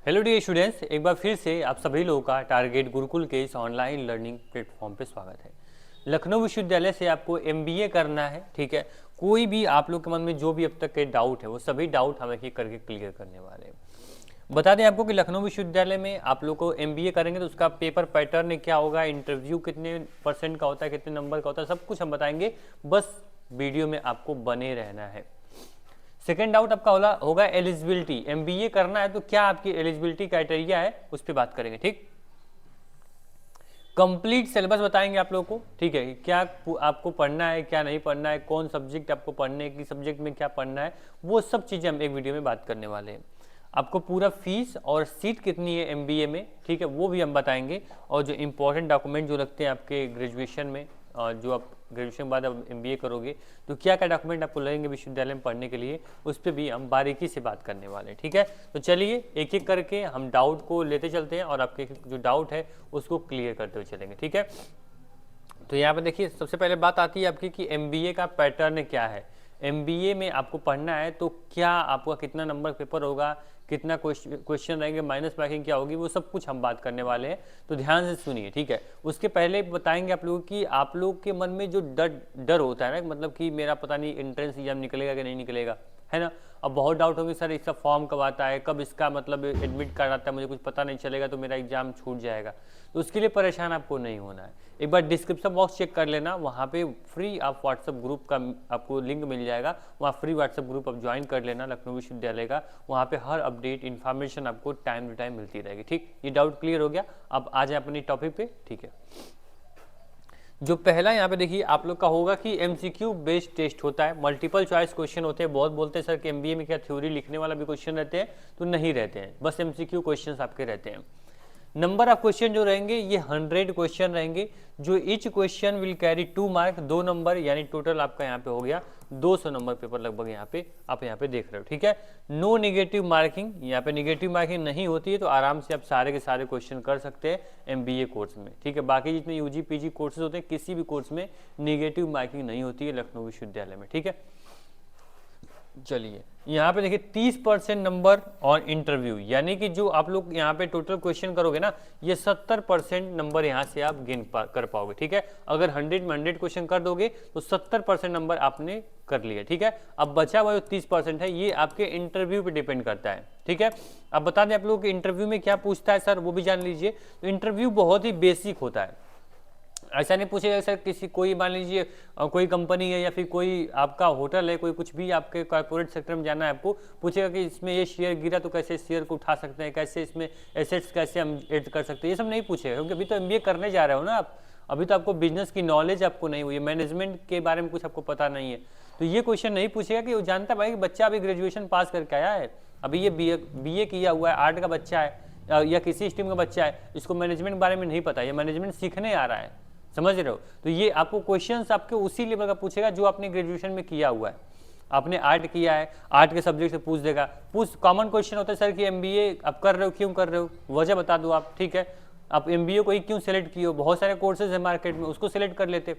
Hello dear students, एक बार फिर से आप सभी लोगों का टारगेट गुरुकुल के इस ऑनलाइन लर्निंग प्लेटफॉर्म पे स्वागत है। लखनऊ विश्वविद्यालय से आपको एमबीए करना है, ठीक है। कोई भी आप लोग के मन में जो भी अब तक के डाउट है वो सभी डाउट हम एक एक करके क्लियर करने वाले हैं। बता दें आपको कि लखनऊ विश्वविद्यालय में आप लोग को एमबीए करेंगे तो उसका पेपर पैटर्न क्या होगा, इंटरव्यू कितने % का होता है, कितने नंबर का होता है, सब कुछ हम बताएंगे। बस वीडियो में आपको बने रहना है। सेकेंड डाउट आपका होगा एलिजिबिलिटी। एमबीए करना है तो क्या आपकी एलिजिबिलिटी क्राइटेरिया है, उस पर बात करेंगे, ठीक। कंप्लीट सिलेबस बताएंगे आप लोगों को, ठीक है। क्या आपको पढ़ना है, क्या नहीं पढ़ना है, कौन सब्जेक्ट आपको पढ़ने की, सब्जेक्ट में क्या पढ़ना है, वो सब चीज़ें हम एक वीडियो में बात करने वाले हैं। आपको पूरा फीस और सीट कितनी है एमबीए में, ठीक है, वो भी हम बताएंगे। और जो इंपॉर्टेंट डॉक्यूमेंट जो लगते हैं आपके ग्रेजुएशन में, जो आप ग्रेजुएशन के बाद आप एमबीए करोगे तो क्या क्या डॉक्यूमेंट आपको लगेंगे विश्वविद्यालय में पढ़ने के लिए, उस पर भी हम बारीकी से बात करने वाले हैं, ठीक है। तो चलिए एक एक करके हम डाउट को लेते चलते हैं और आपके जो डाउट है उसको क्लियर करते हुए चलेंगे, ठीक है। तो यहाँ पे देखिए, सबसे पहले बात आती है आपकी कि एमबीए का पैटर्न क्या है। एमबीए में आपको पढ़ना है तो क्या आपका कितना नंबर पेपर होगा, कितना क्वेश्चन रहेंगे, माइनस मार्किंग क्या होगी, वो सब कुछ हम बात करने वाले हैं। तो ध्यान से सुनिए, ठीक है। उसके पहले बताएंगे आप लोगों की आप लोग के मन में जो डर होता है ना, मतलब कि मेरा पता नहीं एंट्रेंस एग्जाम निकलेगा कि नहीं निकलेगा, है ना। अब बहुत डाउट होगी, सर इसका फॉर्म कब आता है, कब इसका मतलब एडमिट कार्ड आता है, मुझे कुछ पता नहीं चलेगा तो मेरा एग्जाम छूट जाएगा। तो उसके लिए परेशान आपको नहीं होना है। एक बार डिस्क्रिप्शन बॉक्स चेक कर लेना, वहाँ पे फ्री आप व्हाट्सएप ग्रुप का आपको लिंक मिल जाएगा, वहाँ फ्री व्हाट्सएप ग्रुप आप ज्वाइन कर लेना लखनऊ विश्वविद्यालय का। वहाँ पे हर अपडेट इन्फॉर्मेशन आपको टाइम टू टाइम मिलती रहेगी, ठीक। ये डाउट क्लियर हो गया। अब आ जाए अपनी टॉपिक पे, ठीक है। जो पहला यहाँ पे देखिए आप लोग का होगा कि एमसीक्यू बेस्ड टेस्ट होता है, मल्टीपल चॉइस क्वेश्चन होते हैं। बहुत बोलते हैं सर कि एमबीए में क्या थ्योरी लिखने वाला भी क्वेश्चन रहते हैं, तो नहीं रहते हैं, बस एमसीक्यू क्वेश्चंस आपके रहते हैं। नंबर ऑफ क्वेश्चन जो रहेंगे ये 100 क्वेश्चन रहेंगे, जो each question will carry 2 mark, 2 number, यानी टोटल आपका यहाँ पे हो गया 200 नंबर पेपर लगभग यहाँ पे आप यहाँ पे देख रहे हो, ठीक है। नो निगेटिव मार्किंग, यहाँ पे निगेटिव मार्किंग नहीं होती है, तो आराम से आप सारे के सारे क्वेश्चन कर सकते हैं एमबीए कोर्स में, ठीक है। बाकी जितने यूजी पीजी कोर्सेज होते हैं किसी भी कोर्स में निगेटिव मार्किंग नहीं होती है लखनऊ विश्वविद्यालय में, ठीक है। चलिए यहाँ पे देखिए 30% नंबर और इंटरव्यू, यानी कि जो आप लोग यहाँ पे टोटल क्वेश्चन करोगे ना, ये 70% नंबर यहाँ से आप गेन कर पाओगे, ठीक है। अगर 100 में 100 क्वेश्चन कर दोगे तो 70% नंबर आपने कर लिया, ठीक है। अब बचा हुआ जो 30% है ये आपके इंटरव्यू पे डिपेंड करता है, ठीक है। अब बता दें आप लोगों के इंटरव्यू में क्या पूछता है सर, वो भी जान लीजिए। तो इंटरव्यू बहुत ही बेसिक होता है, ऐसा नहीं पूछेगा सर किसी कोई मान लीजिए कोई कंपनी है या फिर कोई आपका होटल है, कोई कुछ भी आपके कॉर्पोरेट सेक्टर में जाना है, आपको पूछेगा कि इसमें ये शेयर गिरा तो कैसे शेयर को उठा सकते हैं, कैसे इसमें एसेट्स कैसे हम ऐड कर सकते हैं, ये सब नहीं पूछेगा, क्योंकि अभी तो एमबीए करने जा रहे हो ना आप। अभी तो आपको बिजनेस की नॉलेज आपको नहीं हुई है, मैनेजमेंट के बारे में कुछ आपको पता नहीं है, तो ये क्वेश्चन नहीं पूछेगा कि वो जानता भाई कि बच्चा अभी ग्रेजुएशन पास करके आया है, अभी ये बीए किया हुआ है, आर्ट का बच्चा है या किसी स्ट्रीम का बच्चा है, इसको मैनेजमेंट के बारे में नहीं पता, ये मैनेजमेंट सीखने आ रहा है, समझ रहे हो। तो ये आपको क्वेश्चंस आपके उसी लेवल का पूछेगा जो आपने ग्रेजुएशन में किया हुआ है। आपने आर्ट किया है, आर्ट के सब्जेक्ट से पूछ देगा। कॉमन क्वेश्चन होता है सर कि एमबीए आप कर रहे हो, क्यों कर रहे हो, वजह बता दो आप, ठीक है। आप एमबीए को ही क्यों सेलेक्ट किए हो, बहुत सारे कोर्सेज है मार्केट में, उसको सिलेक्ट कर लेते,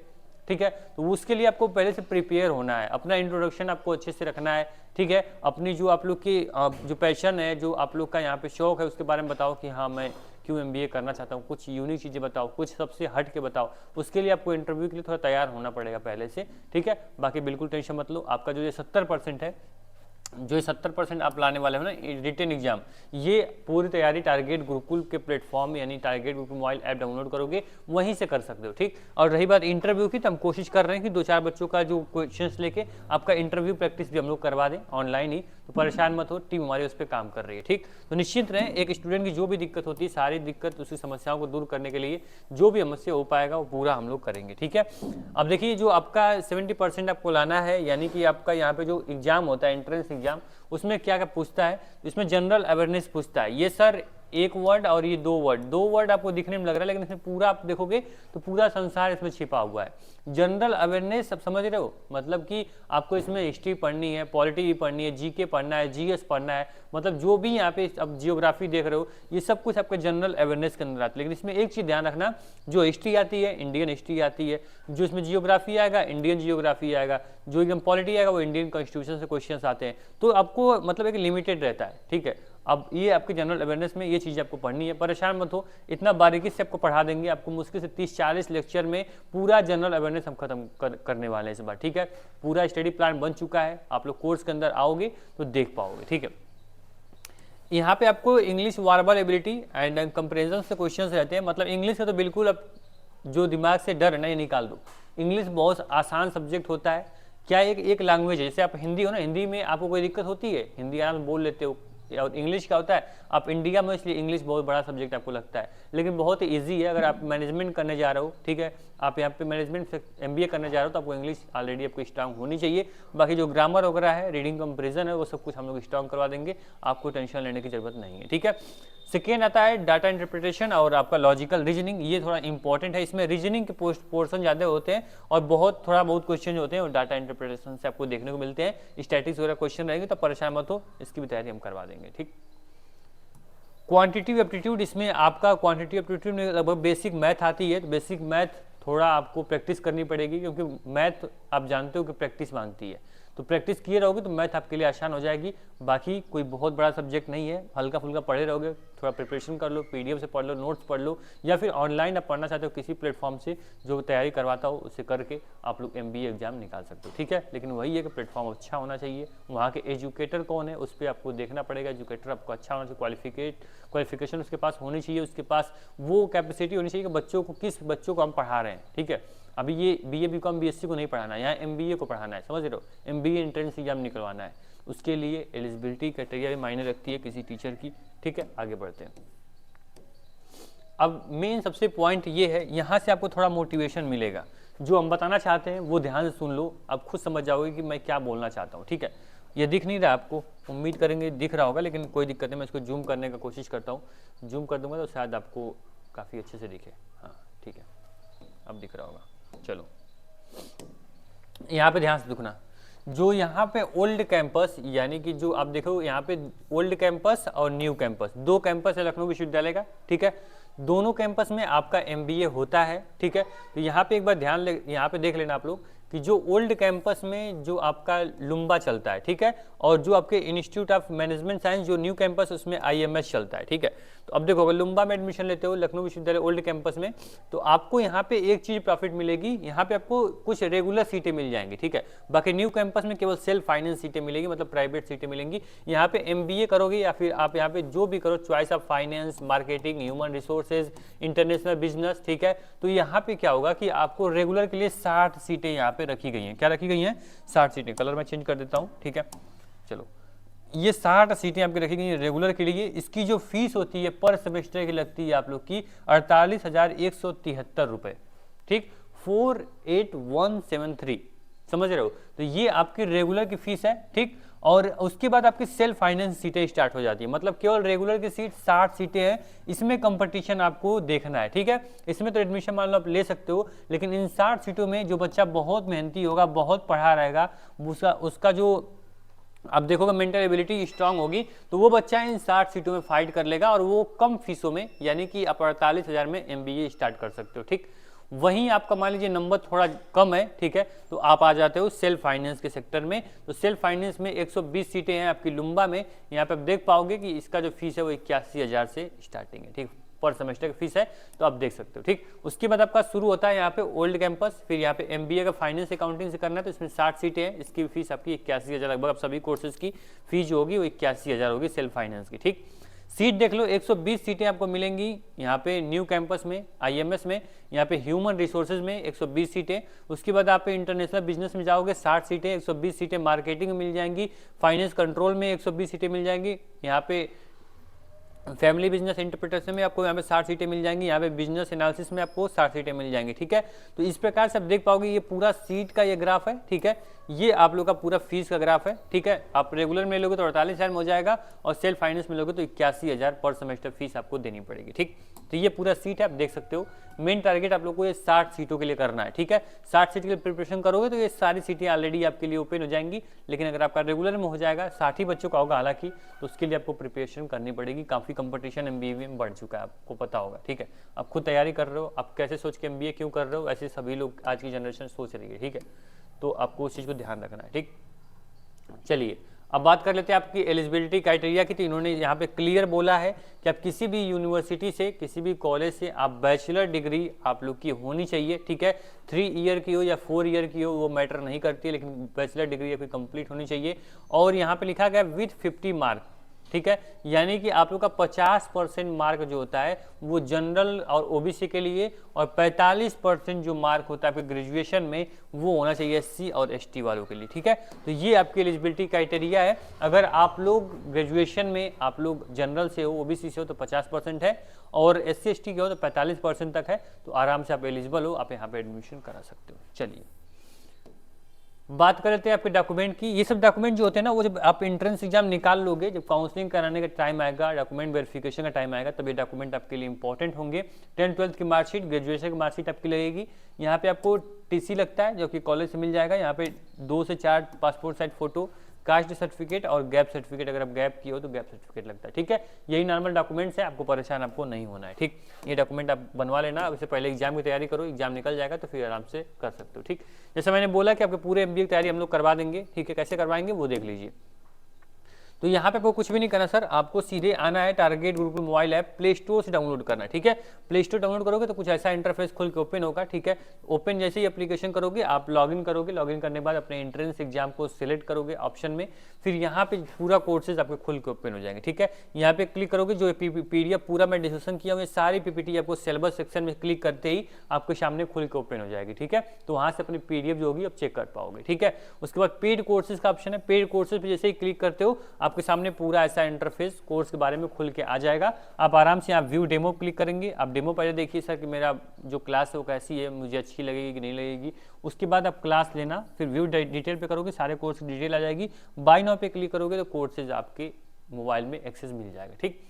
ठीक है। तो उसके लिए आपको पहले से प्रिपेयर होना है, अपना इंट्रोडक्शन आपको अच्छे से रखना है, ठीक है। अपनी जो आप लोग की जो पैशन है, जो आप लोग का यहाँ पे शौक है, उसके बारे में बताओ कि हाँ मैं क्यों एमबीए करना चाहता हूँ, कुछ यूनिक चीज़ें बताओ, कुछ सबसे हट के बताओ। उसके लिए आपको इंटरव्यू के लिए थोड़ा तैयार होना पड़ेगा पहले से, ठीक है। बाकी बिल्कुल टेंशन मत लो, आपका जो ये 70% है, जो 70% आप लाने वाले हो ना रिटन एग्जाम, ये पूरी तैयारी टारगेट गुरुकुल के प्लेटफॉर्म यानी target Gurukul mobile app download करोगे वहीं से कर सकते हो, ठीक। और रही बात इंटरव्यू की, तो हम कोशिश कर रहे हैं कि 2-4 बच्चों का जो क्वेश्चंस लेके आपका इंटरव्यू प्रैक्टिस भी हम लोग करवा दें ऑनलाइन ही, तो परेशान मत हो, टीम हमारी उस पर काम कर रही है, ठीक। तो निश्चित रहें, एक स्टूडेंट की जो भी दिक्कत होती है, सारी दिक्कत उसकी समस्याओं को दूर करने के लिए जो भी हमसे हो पाएगा वो पूरा हम लोग करेंगे, ठीक है। अब देखिए जो आपका 70% आपको लाना है, यानी कि आपका यहाँ पे जो एग्जाम होता है एंट्रेंस एग्जाम, उसमें क्या क्या पूछता है, इसमें जनरल अवेयरनेस पूछता है। ये सर एक वर्ड और ये 2 वर्ड आपको दिखने में लग रहा है, लेकिन इसमें पूरा आप देखोगे तो पूरा संसार इसमें छिपा हुआ है। जनरल अवेयरनेस सब समझ रहे हो, मतलब कि आपको इसमें हिस्ट्री पढ़नी है, पॉलिटी भी पढ़नी है, जीके पढ़ना है, जीएस पढ़ना है, मतलब जो भी यहाँ पे अब जियोग्राफी देख रहे हो, ये सब कुछ आपके जनरल अवेयरनेस के अंदर आता है। लेकिन इसमें एक चीज़ ध्यान रखना, जो हिस्ट्री आती है इंडियन हिस्ट्री आती है, जो इसमें जियोग्राफी आएगा इंडियन जियोग्राफी आएगा, जो एकदम पॉलिटी आएगा वो इंडियन कॉन्स्टिट्यूशन से क्वेश्चन आते हैं, तो आपको मतलब एक लिमिटेड रहता है, ठीक है। अब ये आपके जनरल अवेयरनेस में ये चीज़ आपको पढ़नी है, परेशान मत हो, इतना बारीकी से आपको पढ़ा देंगे, आपको मुश्किल से 30-40 लेक्चर में पूरा जनरल अवेयरनेस हम खत्म करने वाले हैं इस बार, ठीक है। पूरा स्टडी प्लान बन चुका है, आप लोग कोर्स के अंदर आओगे तो देख पाओगे, ठीक है। यहाँ पे आपको English verbal ability and comparison से क्वेश्चंस रहते हैं, मतलब इंग्लिश का तो बिल्कुल अब जो दिमाग से डर है ना ये निकाल दो। इंग्लिश बहुत आसान सब्जेक्ट होता है, क्या एक लैंग्वेज है, जैसे आप हिंदी हो ना, हिंदी में आपको कोई दिक्कत होती है, हिंदी आराम से बोल लेते हो, और इंग्लिश क्या होता है, आप इंडिया में इसलिए इंग्लिश बहुत बड़ा सब्जेक्ट आपको लगता है, लेकिन बहुत ही ईजी है। अगर आप मैनेजमेंट करने जा रहे हो, ठीक है, आप यहाँ पे मैनेजमेंट से MBA करने जा रहे हो तो आपको इंग्लिश ऑलरेडी आपको स्ट्रांग होनी चाहिए। बाकी जो ग्रामर वगैरह है, रीडिंग कंपेरिजन है, वो सब कुछ हम लोग स्ट्रांग करवा देंगे, आपको टेंशन लेने की जरूरत नहीं है, ठीक है। सेकेंड आता है डाटा इंटरप्रिटेशन और आपका लॉजिकल रीजनिंग, ये थोड़ा इंपॉर्टेंट है, इसमें रीजनिंग के पोर्शन ज़्यादा होते हैं और थोड़ा बहुत क्वेश्चन होते हैं और डाटा इंटरप्रिटेशन से आपको देखने को मिलते हैं। स्टैटिक्स वगैरह क्वेश्चन रहेंगे तो परेशान मत हो, इसकी भी तैयारी हम करवा देंगे, ठीक। क्वांटिटिव एप्टीट्यूड, इसमें आपका क्वांटिटिव एप्टीट्यूड में लगभग बेसिक मैथ आती है, तो बेसिक मैथ थोड़ा आपको प्रैक्टिस करनी पड़ेगी, क्योंकि मैथ आप जानते हो कि प्रैक्टिस मांगती है, तो प्रैक्टिस किए रहोगे तो मैथ आपके लिए आसान हो जाएगी। बाकी कोई बहुत बड़ा सब्जेक्ट नहीं है, हल्का फुल्का पढ़े रहोगे, थोड़ा प्रिपरेशन कर लो, PDF से पढ़ लो, नोट्स पढ़ लो, या फिर ऑनलाइन आप पढ़ना चाहते हो किसी प्लेटफॉर्म से जो तैयारी करवाता हो उससे करके आप लोग MBA एग्जाम निकाल सकते हो, ठीक है। लेकिन वही है कि प्लेटफॉर्म अच्छा होना चाहिए, वहाँ के एजुकेटर कौन है उस पर आपको देखना पड़ेगा, एजुकेटर आपको अच्छा होना चाहिए, क्वालिफिकेशन उसके पास होनी चाहिए, उसके पास वो कैपेसिटी होनी चाहिए कि बच्चों को किस बच्चों को हम पढ़ा रहे हैं, ठीक है। अभी ये BA BCom BSc को नहीं पढ़ाना है, यहाँ MBA को पढ़ाना है, समझ रहे हो, MBA एंट्रेंस एग्जाम निकलवाना है, उसके लिए एलिजिबिलिटी क्राइटेरिया भी मायने रखती है किसी टीचर की, ठीक है। आगे बढ़ते हैं। अब मेन सबसे पॉइंट ये है, यहाँ से आपको थोड़ा मोटिवेशन मिलेगा, जो हम बताना चाहते हैं वो ध्यान से सुन लो, आप खुद समझ जाओगे कि मैं क्या बोलना चाहता हूँ, ठीक है। ये दिख नहीं रहा आपको, उम्मीद करेंगे दिख रहा होगा, लेकिन कोई दिक्कत नहीं, मैं इसको जूम करने का कोशिश करता हूँ, जूम कर दूंगा तो शायद आपको काफ़ी अच्छे से दिखे, हाँ ठीक है, अब दिख रहा होगा। चलो यहाँ पे ध्यान से देखना, जो यहाँ पे ओल्ड कैंपस, यानी कि जो आप देखो यहाँ पे ओल्ड कैंपस और न्यू कैंपस, दो कैंपस है लखनऊ विश्वविद्यालय का, ठीक है। दोनों कैंपस में आपका MBA होता है, ठीक है। तो यहाँ पे एक बार यहाँ पे देख लेना आप लोग कि जो ओल्ड कैंपस में जो आपका लुम्बा चलता है, ठीक है, और जो आपके इंस्टीट्यूट ऑफ मैनेजमेंट साइंस जो न्यू कैंपस उसमें IMS चलता है, ठीक है। तो अब देखो, अगर लुम्बा में एडमिशन लेते हो लखनऊ विश्वविद्यालय ओल्ड कैंपस में, तो आपको यहाँ पे एक चीज प्रॉफिट मिलेगी, यहाँ पे आपको कुछ रेगुलर सीटें मिल जाएंगी, ठीक है। बाकी न्यू कैंपस में केवल सेल्फ फाइनेंस सीटें मिलेंगी, मतलब प्राइवेट सीटें मिलेंगी। यहाँ पे MBA करोगे या फिर आप यहाँ पे जो भी करो, choice of finance, marketing, human resources, international business, ठीक है। तो यहाँ पे क्या होगा कि आपको रेगुलर के लिए 60 सीटें यहाँ पे रखी गई हैं। क्या रखी गई हैं? 60 सीटें। कलर मैं चेंज कर देता हूँ, ठीक है। चलो, ये 60 सीटें आपकी रखी गई हैं रेगुलर के लिए। इसकी जो फीस होती है पर सेमेस्टर की लगती है आप लोग की 48,173 रुपए, ठीक, 48,173, समझ रहे हो। तो ये आपकी रेगुलर की फीस है, ठीक। और उसके बाद आपकी सेल्फ फाइनेंस सीटें स्टार्ट हो जाती है, मतलब केवल रेगुलर की सीट 60 सीटें हैं, इसमें कंपटीशन आपको देखना है, ठीक है। इसमें तो एडमिशन मान लो आप ले सकते हो, लेकिन इन 60 सीटों में जो बच्चा बहुत मेहनती होगा, बहुत पढ़ा रहेगा, उसका जो आप देखोगे मेंटल एबिलिटी स्ट्रांग होगी, तो वो बच्चा इन 60 सीटों में फाइट कर लेगा और वो कम फीसों में, यानी कि आप 48,000 में MBA स्टार्ट कर सकते हो, ठीक। वहीं आपका मान लीजिए नंबर थोड़ा कम है, ठीक है, तो आप आ जाते हो सेल्फ फाइनेंस के सेक्टर में। तो सेल्फ फाइनेंस में 120 सीटें हैं आपकी लुम्बा में। यहाँ पे आप देख पाओगे कि इसका जो फीस है वो 81,000 से स्टार्टिंग है, ठीक, पर सेमेस्टर की फीस है, तो आप देख सकते हो, ठीक। उसके बाद आपका शुरू होता है यहाँ पे ओल्ड कैंपस, फिर यहाँ पे MBA का फाइनेंस अकाउंटिंग से करना है, तो इसमें 60 सीटें हैं, इसकी फीस आपकी 81,000 लगभग। अब सभी कोर्सेज की फीस जो होगी वो 81,000 होगी सेल्फ फाइनेंस की, ठीक। सीट देख लो, 120 सीटें आपको मिलेंगी यहाँ पे न्यू कैंपस में, IMS में, यहाँ पे ह्यूमन रिसोर्सेज में 120 सीटें। उसके बाद आप इंटरनेशनल बिजनेस में जाओगे, 60 सीटें, 120 सीटें मार्केटिंग में मिल जाएंगी, फाइनेंस कंट्रोल में 120 सीटें मिल जाएंगी, यहाँ पे फैमिली बिजनेस इंटरप्रिटेशन में आपको यहाँ पे 60 सीटें मिल जाएंगी, यहाँ पे बिजनेस एनालिसिस में आपको 60 सीटें मिल जाएंगी, ठीक है। तो इस प्रकार से आप देख पाओगे ये पूरा सीट का ये ग्राफ है, ठीक है। ये आप लोग का पूरा फीस का ग्राफ है, ठीक है। आप रेगुलर में लोगे तो 48,000 में हो जाएगा, और सेल्फ फाइनेंस में लोगे तो 81,000 पर सेमेस्टर फीस आपको देनी पड़ेगी, ठीक। तो ये पूरा सीट है, आप देख सकते हो। मेन टारगेट आप लोग को ये 60 सीटों के लिए करना है, ठीक है। 60 सीट के लिए प्रिपरेशन करोगे तो ये सारी सीटें ऑलरेडी आपके लिए ओपन हो जाएंगी। लेकिन अगर आपका रेगुलर में हो जाएगा, 60 ही बच्चों का होगा हालांकि, तो उसके लिए आपको प्रिपरेशन करनी पड़ेगी। काफ़ी कंपटीशन MBA में बढ़ चुका है, आपको पता होगा, ठीक है। आप खुद तैयारी कर रहे हो, आप कैसे सोच के MBA क्यों कर रहे हो, ऐसे सभी लोग आज की जनरेशन सोच रही है, ठीक है। तो आपको उस चीज़ को ध्यान रखना है, ठीक। चलिए अब बात कर लेते हैं आपकी एलिजिबिलिटी क्राइटेरिया की। तो इन्होंने यहाँ पे क्लियर बोला है कि आप किसी भी यूनिवर्सिटी से, किसी भी कॉलेज से आप बैचलर डिग्री आप लोग की होनी चाहिए, ठीक है। 3 ईयर की हो या 4 ईयर की हो वो मैटर नहीं करती है, लेकिन बैचलर डिग्री आपकी कंप्लीट होनी चाहिए। और यहाँ पे लिखा गया विथ 50 मार्क, ठीक है, यानी कि आप लोग का 50% मार्क जो होता है वो जनरल और ओबीसी के लिए, और 45% जो मार्क होता है आपके ग्रेजुएशन में वो होना चाहिए एससी और एसटी वालों के लिए, ठीक है। तो ये आपकी एलिजिबिलिटी क्राइटेरिया है। अगर आप लोग ग्रेजुएशन में आप लोग जनरल से हो, ओबीसी से हो तो 50% है, और एससी एसटी के हो तो 45% तक है, तो आराम से आप एलिजिबल हो, आप यहाँ पे एडमिशन करा सकते हो। चलिए बात कर लेते हैं आपके डॉक्यूमेंट की। ये सब डॉक्यूमेंट जो होते हैं ना, वो जब आप एंट्रेंस एग्जाम निकाल लोगे, जब काउंसलिंग कराने का टाइम आएगा, डॉक्यूमेंट वेरिफिकेशन का टाइम आएगा, तब ये डॉक्यूमेंट आपके लिए इंपॉर्टेंट होंगे। 10th-12th की मार्कशीट, ग्रेजुएशन की मार्कशीट आपकी लगेगी। यहाँ पे आपको टीसी लगता है जो कि कॉलेज से मिल जाएगा। यहाँ पे 2 से 4 passport size photo, caste certificate और गैप सर्टिफिकेट, अगर आप गैप किए हो तो गैप सर्टिफिकेट लगता है, ठीक है। यही नॉर्मल डॉक्यूमेंट्स है, आपको परेशान आपको नहीं होना है, ठीक। ये डॉक्यूमेंट आप बनवा लेना, उससे पहले एग्जाम की तैयारी करो, एग्जाम निकल जाएगा तो फिर आराम से कर सकते हो, ठीक। जैसे मैंने बोला कि आपके पूरे एमबीए की तैयारी हम लोग करवा देंगे, ठीक है। कैसे करवाएंगे वो देख लीजिए। तो यहाँ पे आपको कुछ भी नहीं करना सर, आपको सीधे आना है target Gurukul mobile app, play store से डाउनलोड करना है, ठीक है। प्ले स्टोर डाउनलोड करोगे तो कुछ ऐसा इंटरफेस खुल के ओपन होगा, ठीक है। ओपन जैसे ही एप्लीकेशन करोगे आप लॉगिन करोगे, लॉगिन करने के बाद अपने एंट्रेंस एग्जाम को सिलेक्ट करोगे ऑप्शन में, फिर यहाँ पे पूरा कोर्सेज आपके खुल के ओपन हो जाएंगे, ठीक है। यहाँ पे क्लिक करोगे, जो पीडीएफ पूरा मैं डिस्कशन किया हुआ सारी पीपीटी आपको सिलेबस सेक्शन में क्लिक करते ही आपके सामने खुल के ओपन हो जाएगी, ठीक है। तो वहाँ से अपनी पीडीएफ जो होगी आप चेक कर पाओगे, ठीक है। उसके बाद पेड कोर्सेज का ऑप्शन है, पेड कोर्सेज पे जैसे ही क्लिक करते हो आपके सामने पूरा ऐसा इंटरफेस कोर्स के बारे में खुल के आ जाएगा। आप आराम से यहाँ व्यू डेमो क्लिक करेंगे, आप डेमो पहले देखिए सर कि मेरा जो क्लास है वो कैसी है, मुझे अच्छी लगेगी कि नहीं लगेगी। उसके बाद आप क्लास लेना, फिर व्यू डिटेल पे करोगे, सारे कोर्स की डिटेल आ जाएगी। बाय नाउ पे क्लिक करोगे तो कोर्सेज आपके मोबाइल में एक्सेस मिल जाएगा, ठीक।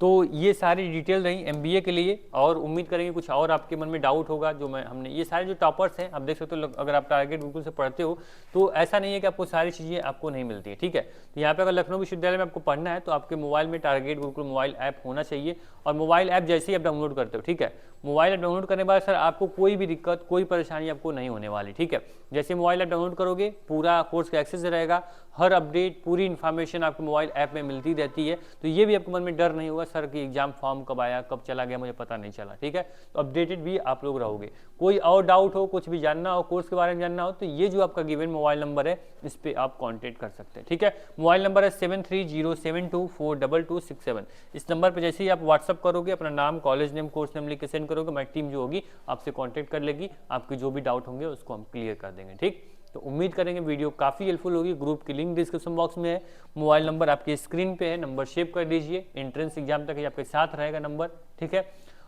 तो ये सारी डिटेल रही एमबीए के लिए, और उम्मीद करेंगे कुछ और आपके मन में डाउट होगा जो मैं हमने ये सारे जो टॉपर्स हैं आप देख सकते हो, अगर आप टारगेट गुरुकुल से पढ़ते हो तो ऐसा नहीं है कि आपको सारी चीज़ें आपको नहीं मिलती है, ठीक है। तो यहाँ पे अगर लखनऊ विश्वविद्यालय में आपको पढ़ना है तो आपके मोबाइल में टारगेट गुरुकुल मोबाइल ऐप होना चाहिए, और मोबाइल ऐप जैसे ही आप डाउनलोड करते हो, ठीक है, मोबाइल ऐप डाउनलोड करने के बाद सर आपको कोई भी दिक्कत, कोई परेशानी आपको नहीं होने वाली, ठीक है। जैसे मोबाइल ऐप डाउनलोड करोगे पूरा कोर्स का एक्सेस रहेगा, हर अपडेट पूरी इन्फॉर्मेशन आपको मोबाइल ऐप में मिलती रहती है। तो ये भी आपके मन में डर नहीं होगा सर कि एग्जाम फॉर्म कब आया, कब चला गया, मुझे पता नहीं चला, ठीक है। तो अपडेटेड भी आप लोग रहोगे। कोई और डाउट हो, कुछ भी जानना हो, कोर्स के बारे में जानना हो, तो ये जो आपका गिवन मोबाइल नंबर है इस पर आप कॉन्टेक्ट कर सकते हैं, ठीक है। मोबाइल नंबर है 7307242267। इस नंबर पर जैसे ही आप व्हाट्सअप करोगे, अपना नाम, कॉलेज नेम, कोर्स नेम लिख के सेंड करोगे, हमारी टीम जो होगी आपसे कॉन्टेक्ट कर लेगी, आपके जो भी डाउट होंगे उसको हम क्लियर कर देंगे, ठीक। तो उम्मीद करेंगे वीडियो काफ़ी हेल्पफुल होगी। ग्रुप की लिंक डिस्क्रिप्शन बॉक्स में है, मोबाइल नंबर आपकी स्क्रीन पे है, नंबर सेव कर लीजिए। एंट्रेंस एग्जाम तक ही आपके साथ रहेगा नंबर, ठीक है।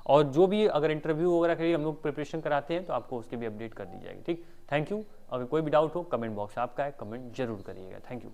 और जो भी अगर इंटरव्यू वगैरह के लिए हम लोग प्रिपरेशन कराते हैं तो आपको उसकी भी अपडेट कर दी जाएगी, ठीक। Thank you. अगर कोई भी डाउट हो कमेंट बॉक्स आपका है, कमेंट जरूर करिएगा। Thank you.